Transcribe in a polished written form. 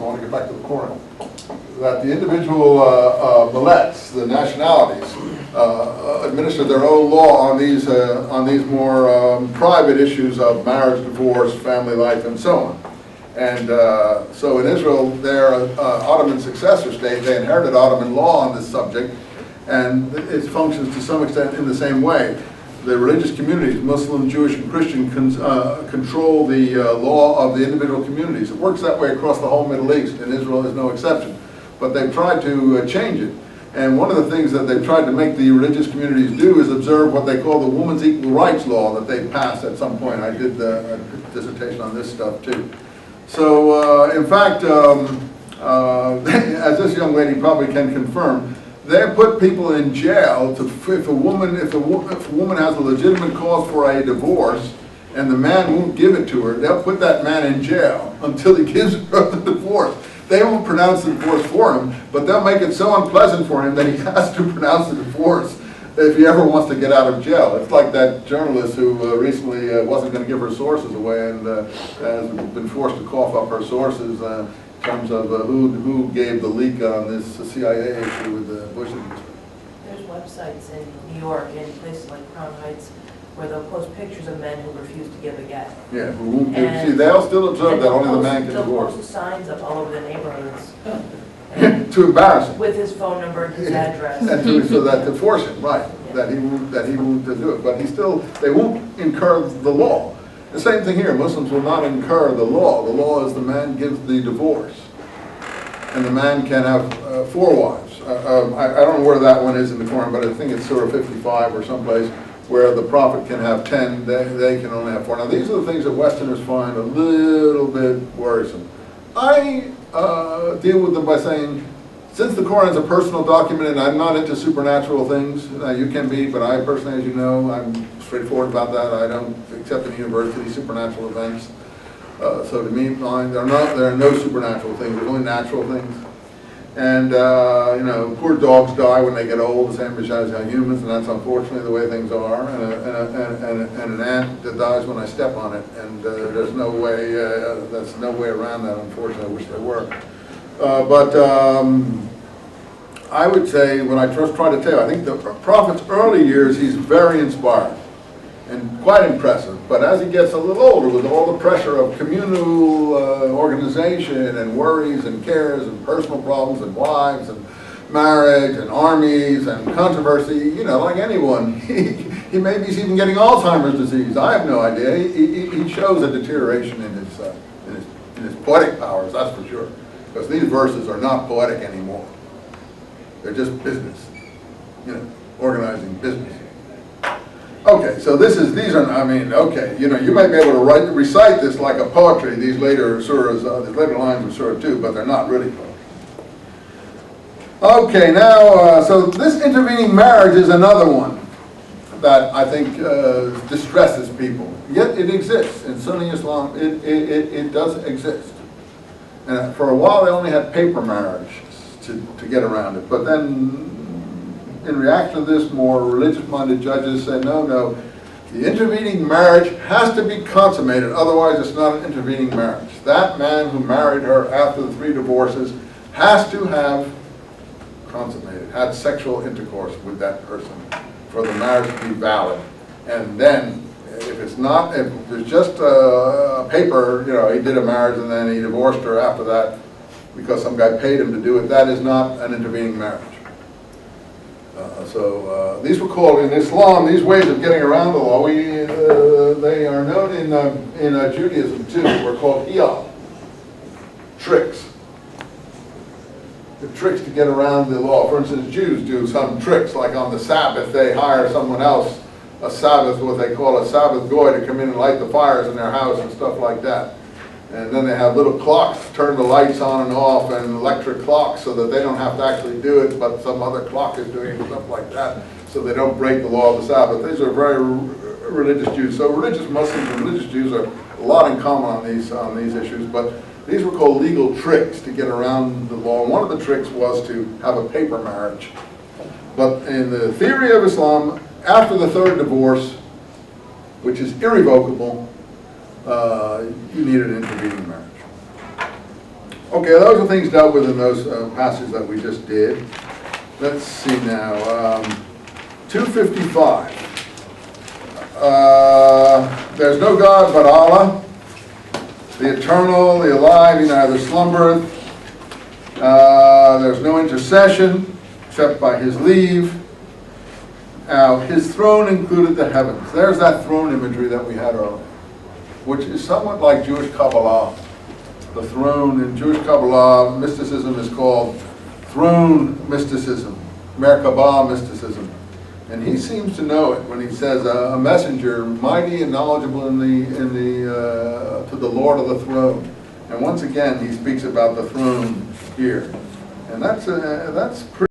I want to get back to the Quran, that the individual millets, the nationalities, administer their own law on these more private issues of marriage, divorce, family life, and so on. And so in Israel, their Ottoman successor state, they inherited Ottoman law on this subject, and it functions to some extent in the same way. The religious communities, Muslim, Jewish, and Christian, control the law of the individual communities. It works that way across the whole Middle East, and Israel is no exception. But they've tried to change it. And one of the things that they've tried to make the religious communities do is observe what they call the Women's Equal Rights Law that they passed at some point. I did a dissertation on this stuff too. So, in fact, as this young lady probably can confirm, they put people in jail if a woman has a legitimate cause for a divorce and the man won't give it to her, they'll put that man in jail until he gives her the divorce. They won't pronounce the divorce for him, but they'll make it so unpleasant for him that he has to pronounce the divorce if he ever wants to get out of jail. It's like that journalist who recently wasn't going to give her sources away and has been forced to cough up her sources in terms of who gave the leak on this CIA issue with the Bush administration. There's websites in New York and places like Crown Heights where they'll post pictures of men who refuse to give a get. Yeah, who won't give. See, they'll still observe that only the man can divorce. They'll post signs up all over the neighborhoods. To embarrass him. With his phone number and his address. And so that to force him, right, yeah. that he won't do it. But they won't incur the law. The same thing here, Muslims will not incur the law. The law is the man gives the divorce. And the man can have 4 wives. I don't know where that one is in the Quran, but I think it's Surah 55 or someplace where the Prophet can have 10, they can only have 4. Now these are the things that Westerners find a little bit worrisome. I deal with them by saying, since the Quran is a personal document and I'm not into supernatural things, you can be, but I personally, as you know, I'm straightforward about that. I don't accept in university supernatural events. So to me, there are no supernatural things, there's only natural things. And, you know, poor dogs die when they get old, the same as humans, and that's unfortunately the way things are. And an ant that dies when I step on it, and there's no way, there's no way around that, unfortunately. I wish there were. But I would say, what I just try to tell you, I think the Prophet's early years, he's very inspired and quite impressive. But as he gets a little older, with all the pressure of communal organization and worries and cares and personal problems and wives and marriage and armies and controversy, you know, like anyone, he maybe he's even getting Alzheimer's disease. I have no idea. He shows a deterioration in his poetic powers, that's for sure. Because these verses are not poetic anymore. They're just business, you know, organizing business. Okay, so these are, I mean, okay, you know, you might be able to recite this like a poetry, these later surahs, these later lines of Surah 2, but they're not really poetry. Okay, now, so this intervening marriage is another one that I think distresses people. Yet it exists. In Sunni Islam, it does exist. And for a while they only had paper marriage to get around it, but then in reaction to this, more religious-minded judges say, no, the intervening marriage has to be consummated, otherwise it's not an intervening marriage. That man who married her after the 3 divorces has to have consummated, had sexual intercourse with that person for the marriage to be valid. And then, if it's just a paper, you know, he did a marriage and then he divorced her after that because some guy paid him to do it, that is not an intervening marriage. So these were called, in Islam, these ways of getting around the law, they are known in Judaism too. We're called hiyal, tricks. The tricks to get around the law. For instance, Jews do some tricks, like on the Sabbath, they hire someone else, a Sabbath, what they call a Sabbath goy, to come in and light the fires in their house and stuff like that. And then they have little clocks, turn the lights on and off, and electric clocks so that they don't have to actually do it, but some other clock is doing it, stuff like that, so they don't break the law of the Sabbath. These are very religious Jews. So religious Muslims and religious Jews are a lot in common on these issues, but these were called legal tricks to get around the law. And one of the tricks was to have a paper marriage. But in the theory of Islam, after the 3rd divorce, which is irrevocable, you need an intervening marriage. Okay, those are things dealt with in those passages that we just did. Let's see now, 255. There's no God but Allah, the eternal, the alive, he neither slumbereth. There's no intercession except by his leave. Now, his throne included the heavens. There's that throne imagery that we had earlier, which is somewhat like Jewish Kabbalah. The throne in Jewish Kabbalah, mysticism is called throne mysticism, Merkabah mysticism. And he seems to know it when he says, a messenger mighty and knowledgeable to the Lord of the throne. And once again, he speaks about the throne here. And that's pretty